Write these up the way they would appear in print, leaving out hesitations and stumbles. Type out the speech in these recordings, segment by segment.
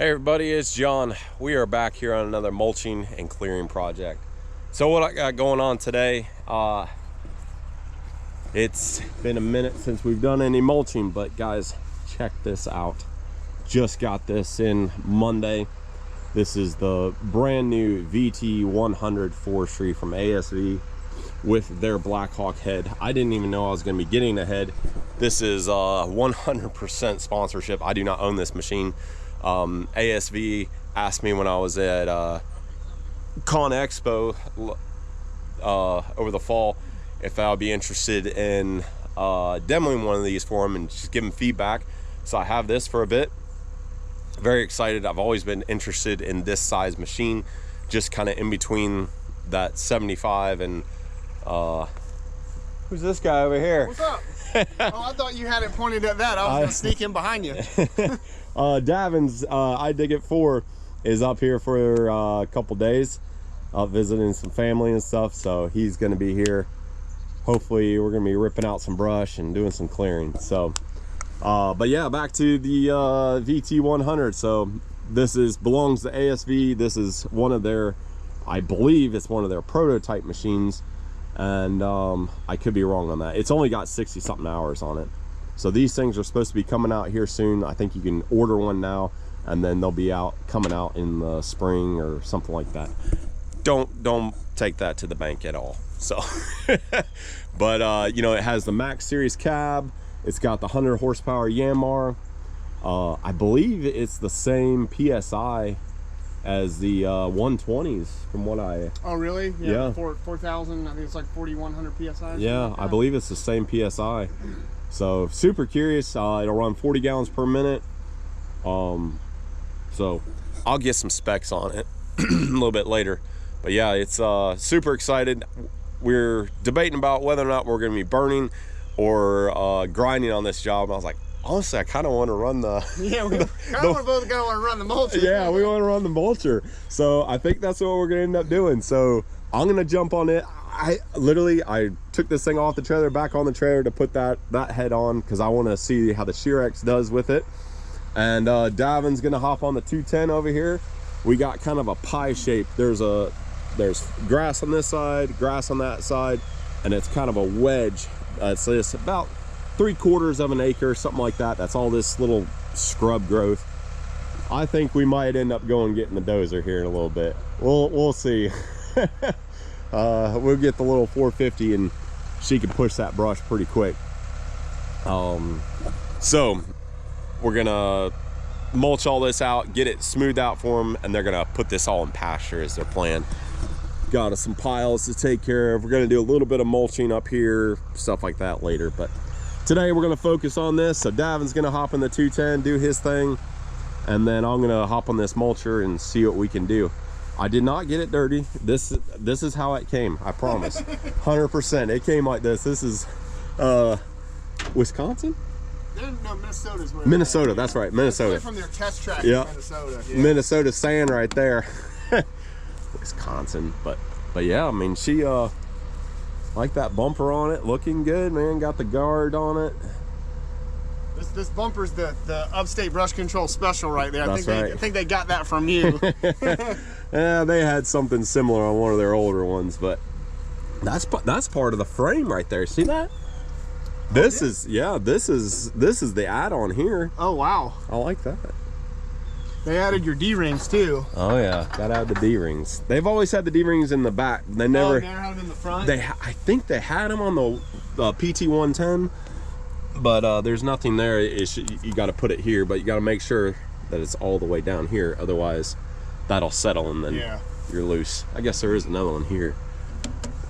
Hey everybody, it's John. We are back here on another mulching and clearing project. So what I got going on today, it's been a minute since we've done any mulching, but guys, check this out. Just got this in Monday. This is the brand new VT-100 forestry from ASV with their Blackhawk head. I didn't even know I was going to be getting a head. This is 100% sponsorship. I do not own this machine. ASV asked me when I was at Con Expo over the fall if I would be interested in demoing one of these for them and just giving feedback. So I have this for a bit. Very excited. I've always been interested in this size machine, just kind of in between that 75 and who's this guy over here? What's up? Oh, I thought you had it pointed at that. I was gonna sneak in behind you. Davin's I Dig It 4 is up here for a couple days, visiting some family and stuff, so he's going to be here. Hopefully we're going to be ripping out some brush and doing some clearing. So but yeah, back to the VT-100. So this belongs to ASV. This is one of their, I believe it's one of their prototype machines, and I could be wrong on that. It's only got 60 something hours on it. So these things are supposed to be coming out here soon. I think you can order one now, and then they'll be coming out in the spring or something like that. Don't take that to the bank at all. So, but you know, it has the Max Series cab. It's got the 100 horsepower Yanmar. I believe it's the same PSI as the 120s from what I... Oh really? Yeah. 4,000. I think it's like 4,100 PSI. Yeah, like I believe it's the same PSI. So super curious. It'll run 40 gallons per minute. So I'll get some specs on it a little bit later. But yeah, it's super excited. We're debating about whether or not we're going to be burning or grinding on this job. And I was like, honestly, I kind of want to run the... Yeah, we kind of both going to want to run the mulcher. Yeah, we want to run the mulcher. So I think that's what we're going to end up doing. So I'm going to jump on it. I took this thing off the trailer, back on the trailer to put that head on because I want to see how the Shear-X does with it. And Davin's gonna hop on the 210 over here. We got kind of a pie shape. There's grass on this side, grass on that side, and it's kind of a wedge. It's this about 3/4 of an acre, something like that. That's all this little scrub growth. I think we might end up getting the dozer here in a little bit. We'll see. We'll get the little 450 and she can push that brush pretty quick. So we're gonna mulch all this out, get it smoothed out for them, and they're gonna put this all in pasture is their plan. Got some piles to take care of. We're gonna do a little bit of mulching up here, stuff like that later, but today we're gonna focus on this. So Davin's gonna hop in the 210, do his thing, and then I'm gonna hop on this mulcher and see what we can do. I did not get it dirty. This is how it came, I promise. 100%. It came like this. This is Wisconsin? No, Minnesota's where Minnesota, that's right, Minnesota. They're from their test track in Minnesota. Yeah. Minnesota sand right there. Wisconsin, but yeah, I mean, she like that bumper on it, looking good, man. Got the guard on it. This bumper's the Upstate brush control special right there. That's right. I think they got that from you. Yeah, they had something similar on one of their older ones, but that's part of the frame right there. See that? This is the add-on here. Oh wow, I like that. They added your D-rings too. Oh yeah, gotta add the D-rings. They've always had the D-rings in the back. They never had them in the front. I think they had them on the PT-110, but there's nothing there. You got to put it here, but you got to make sure that it's all the way down here. Otherwise, that'll settle and then you're loose. I guess there is another one here,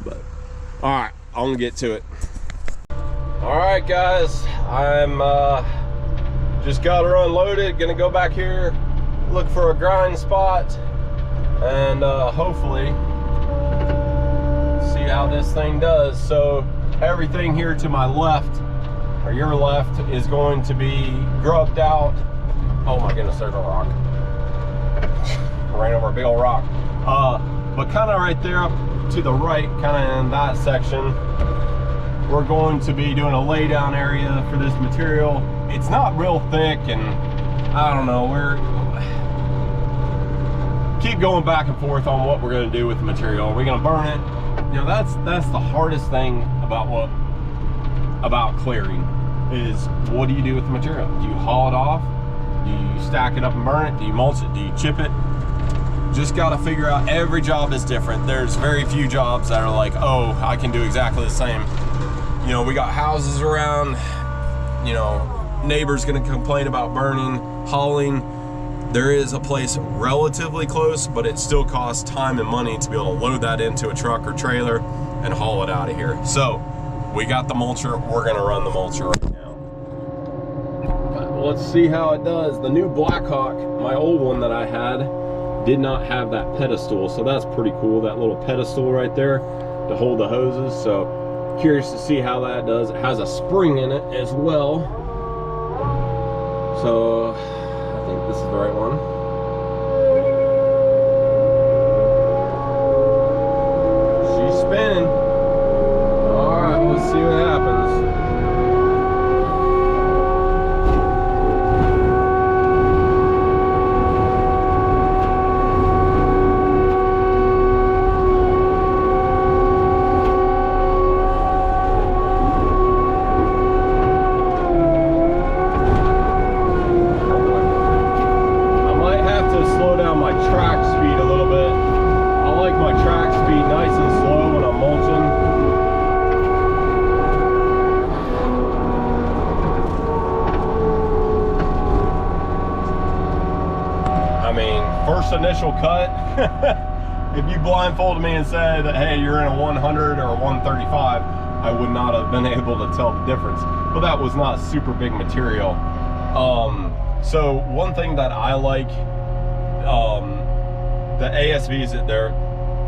but all right, I'm gonna get to it. All right, guys, I'm just got her unloaded. Gonna go back here, look for a grind spot, and hopefully see how this thing does. So everything here to my left, or your left, is going to be grubbed out. Oh my goodness, there's a rock. Ran over a big old rock. But kind of right there up to the right, kind of in that section, we're going to be doing a laydown area for this material. It's not real thick, and I don't know, keep going back and forth on what we're going to do with the material. Are we going to burn it? You know, that's the hardest thing about clearing is, what do you do with the material? Do you haul it off? Do you stack it up and burn it? Do you mulch it? Do you chip it? Just got to figure out. Every job is different. There's very few jobs that are like, oh, I can do exactly the same. You know, we got houses around, you know, neighbors gonna complain about burning, hauling. There is a place relatively close, but it still costs time and money to be able to load that into a truck or trailer and haul it out of here. So we got the mulcher. We're gonna run the mulcher right now. But let's see how it does. The new Blackhawk, my old one that I had, did not have that pedestal, so that's pretty cool. That little pedestal right there to hold the hoses. So curious to see how that does. It has a spring in it as well. So I think this is the right one. She's spinning. All right, let's see what happens. Initial cut, if you blindfolded me and said, hey, you're in a 100 or a 135, I would not have been able to tell the difference. But that was not super big material. So one thing that I like, the ASVs, they're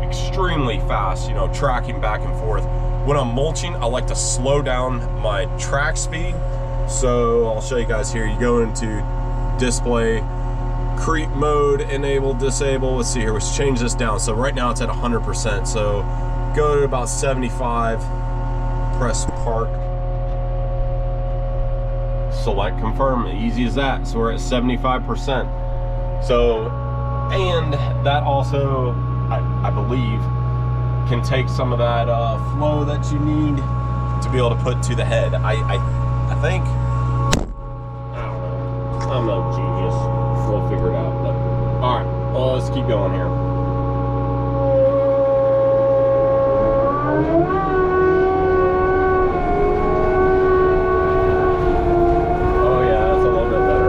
extremely fast, you know, tracking back and forth. When I'm mulching, I like to slow down my track speed. So I'll show you guys here. You go into display, creep mode, enable, disable. Let's see here, let's change this down. So right now it's at 100%. So go to about 75, press park, select confirm, easy as that. So we're at 75%. So, and that also, I believe, can take some of that flow that you need to be able to put to the head. I think, I don't know, I'm no genius. We'll figure it out. But all right, well, let's keep going here. Oh yeah, that's a little bit better.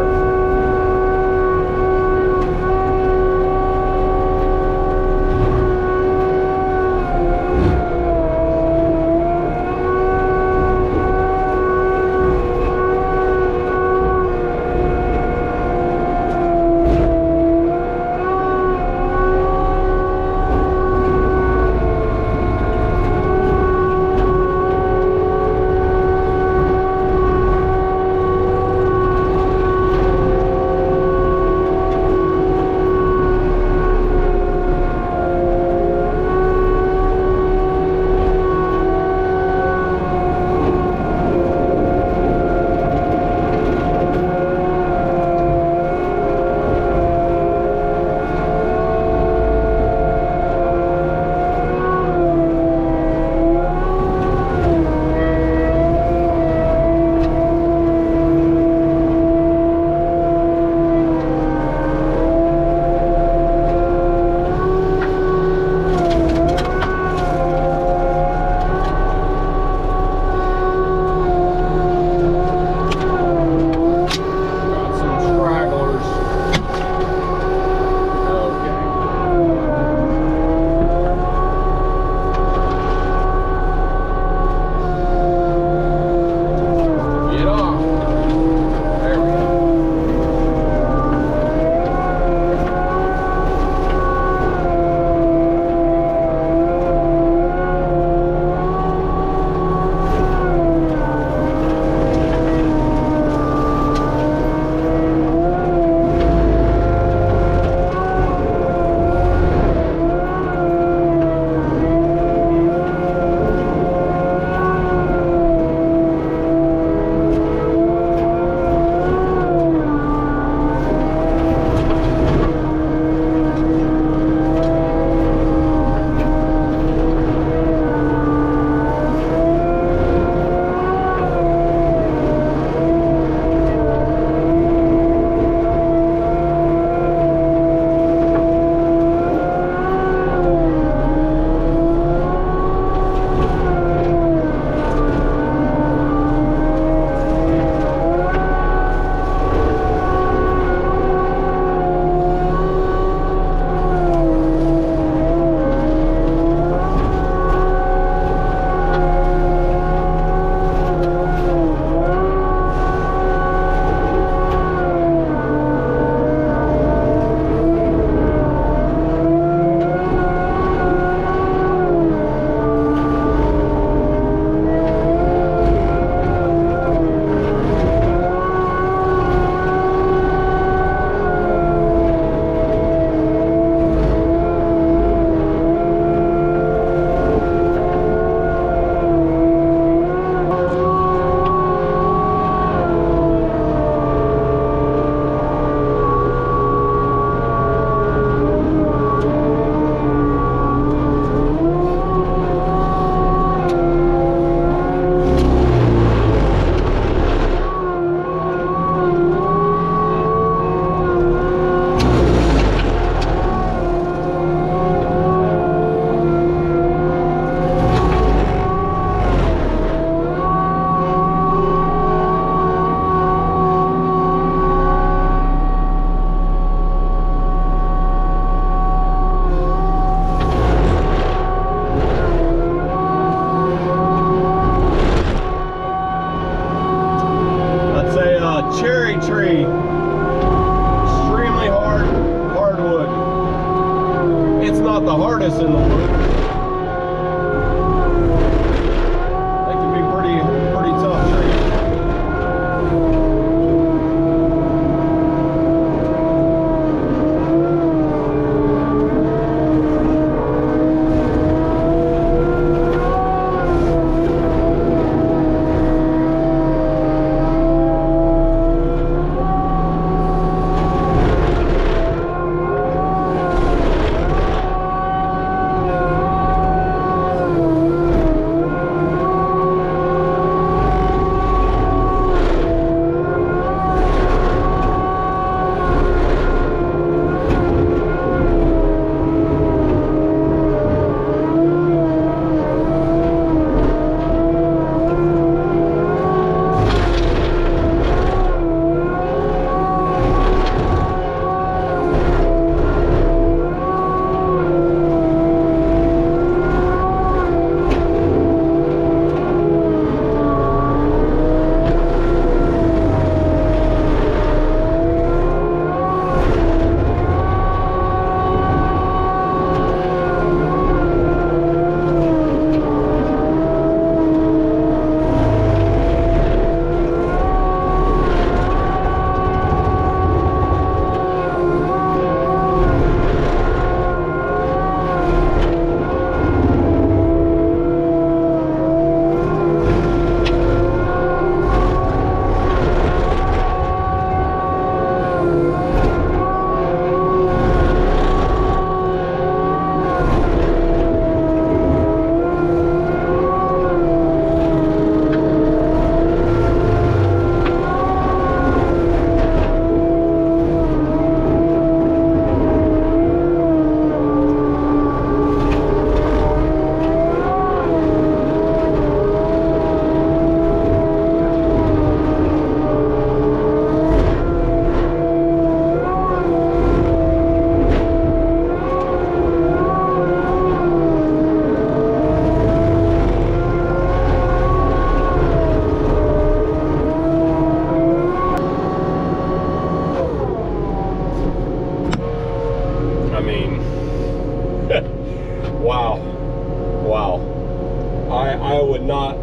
I would not,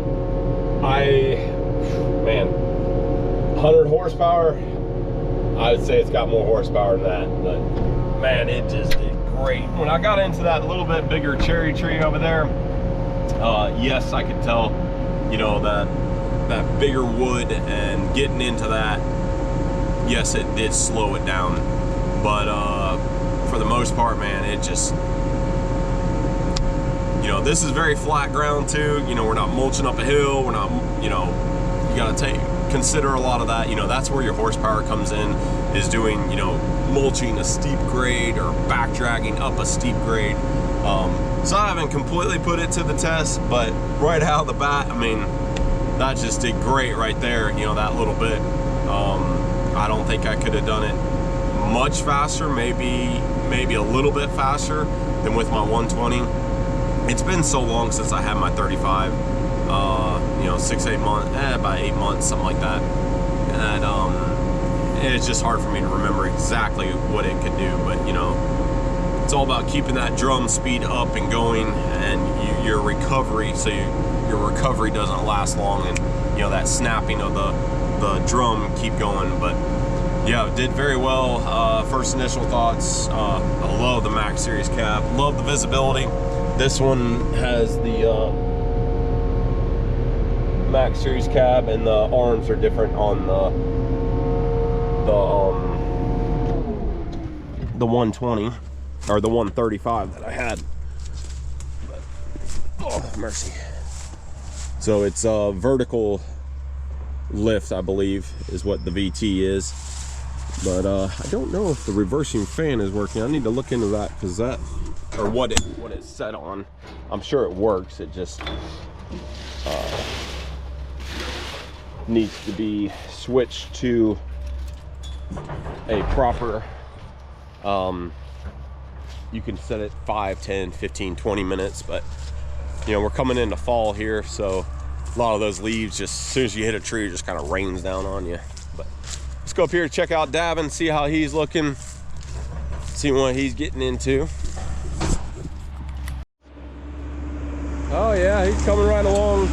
man, 100 horsepower, I would say it's got more horsepower than that, but man, it just did great. When I got into that little bit bigger cherry tree over there, yes, I could tell, you know, that bigger wood, and getting into that, yes, it did slow it down, but for the most part, man, it just, you know, this is very flat ground too. You know, we're not mulching up a hill, we're not, you know, you gotta consider a lot of that. You know, that's where your horsepower comes in, is doing, you know, mulching a steep grade or back dragging up a steep grade. So I haven't completely put it to the test, but right out of the bat, I mean, that just did great right there, you know, that little bit. I don't think I could have done it much faster, maybe a little bit faster than with my 120. It's been so long since I had my 35, you know, 6-8 months, about 8 months, something like that. And it's just hard for me to remember exactly what it could do, but you know, it's all about keeping that drum speed up and going, and your recovery, so your recovery doesn't last long, and you know, that snapping of the drum keep going. But yeah, did very well. First initial thoughts, I love the Max Series cab, love the visibility. This one has the Max Series cab, and the arms are different on the 120 or the 135 that I had. But, oh mercy. So it's a vertical lift, I believe, is what the VT is. But I don't know if the reversing fan is working. I need to look into that, because that, or what it's set on. I'm sure it works. It just needs to be switched to a proper, you can set it 5, 10, 15, 20 minutes, but you know, we're coming into fall here, so a lot of those leaves, just as soon as you hit a tree, it just kind of rains down on you. But let's go up here to check out Davin, see how he's looking, see what he's getting into. Oh yeah, he's coming right along.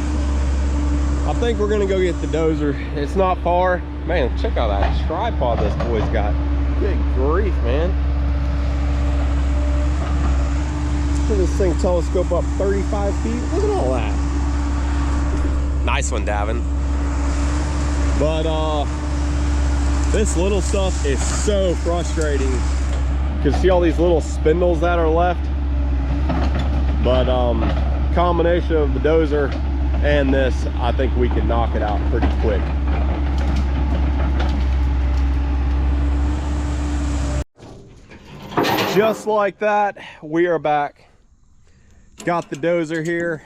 I think we're gonna go get the dozer. It's not far. Man, check out that tripod this boy's got. Good grief, man. Look at this thing telescope up 35 feet. Look at all that. Nice one, Davin. But this little stuff is so frustrating. You can see all these little spindles that are left. But combination of the dozer and this, I think we can knock it out pretty quick. Just like that, we are back. Got the dozer here,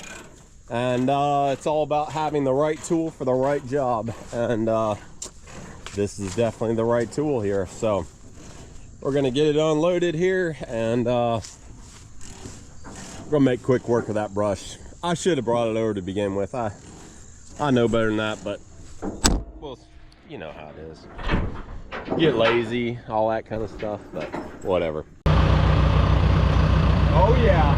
and it's all about having the right tool for the right job, and this is definitely the right tool here. So we're gonna get it unloaded here, and we're gonna make quick work of that brush. I should have brought it over to begin with. I know better than that, but well, you know how it is. Get lazy, all that kind of stuff, but whatever. Oh yeah.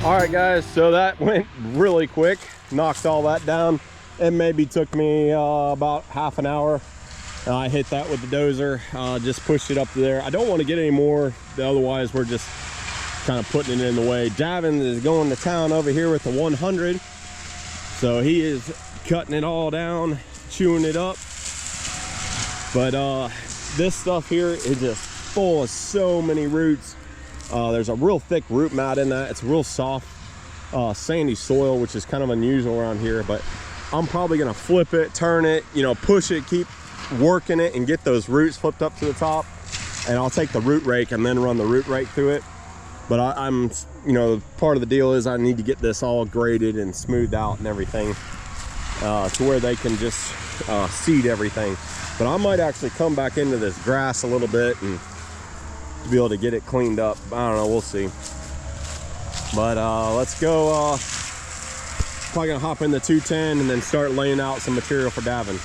All right, guys, so that went really quick. Knocked all that down. It maybe took me about half an hour. I hit that with the dozer, just pushed it up to there. I don't want to get any more, otherwise we're just kind of putting it in the way. Davin is going to town over here with the 100. So he is cutting it all down, chewing it up. But this stuff here is just full of so many roots. There's a real thick root mat in that. It's real soft, sandy soil, which is kind of unusual around here. But I'm probably gonna flip it, turn it, you know, push it, keep working it and get those roots flipped up to the top. And I'll take the root rake and then run the root rake through it. But I'm, you know, part of the deal is I need to get this all graded and smoothed out and everything to where they can just seed everything. But I might actually come back into this grass a little bit and be able to get it cleaned up. I don't know, we'll see. But let's go. Probably gonna hop in the 210 and then start laying out some material for Davin.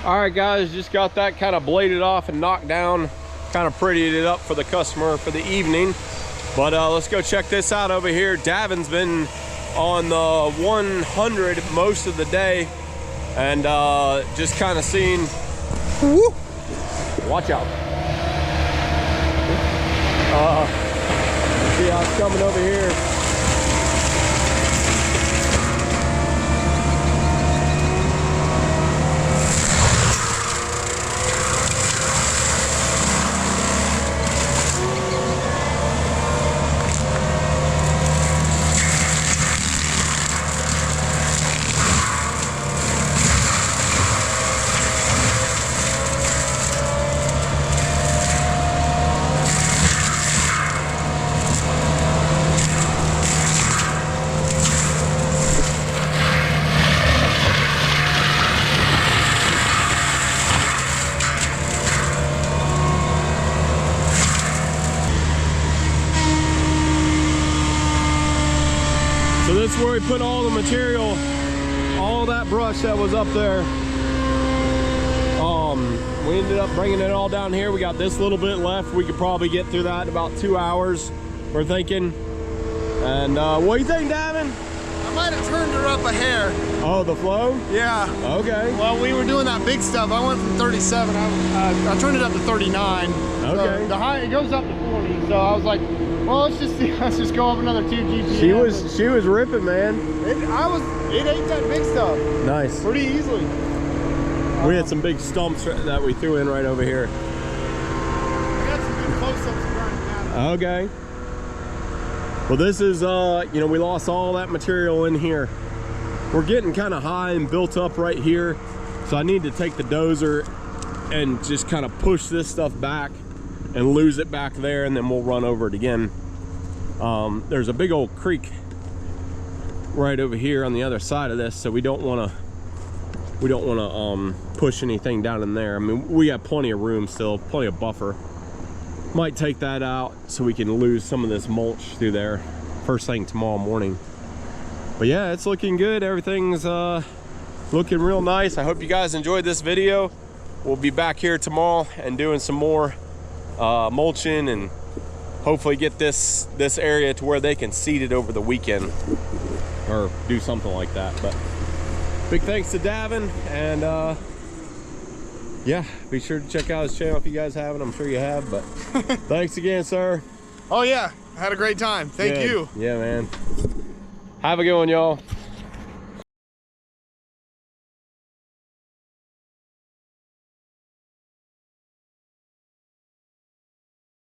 All right, guys, just got that kind of bladed off and knocked down, kind of prettied it up for the customer for the evening. But let's go check this out over here. Davin's been on the 100 most of the day, and just kind of seeing, whoop, watch out. See how it's coming over here. So this is where we put all the material, all that brush that was up there. We ended up bringing it all down here. We got this little bit left. We could probably get through that in about 2 hours, we're thinking. And what do you think, Davin? I might have turned her up a hair. Oh, the flow? Yeah. Okay. Well, we were doing that big stuff. I went from 37. I turned it up to 39. Okay. So the high, it goes up to 40. So I was like, well, let's just go up another 2 GPM. She was ripping, man. It ate that big stuff. Nice. Pretty easily. We had some big stumps that we threw in right over here. I got some good close-ups around that. Okay. Well, this is, you know, we lost all that material in here. We're getting kind of high and built up right here. So I need to take the dozer and just kind of push this stuff back and lose it back there, and then we'll run over it again. There's a big old creek right over here on the other side of this, so we don't want to push anything down in there. I mean, we got plenty of room still, plenty of buffer. Might take that out so we can lose some of this mulch through there first thing tomorrow morning. But yeah, it's looking good. Everything's looking real nice. I hope you guys enjoyed this video. We'll be back here tomorrow and doing some more mulching, and hopefully get this area to where they can seed it over the weekend or do something like that. But big thanks to Davin, and yeah, be sure to check out his channel if you guys haven't. I'm sure you have, but thanks again, sir. Oh yeah, I had a great time. Thank you. Yeah, man. Have a good one, y'all.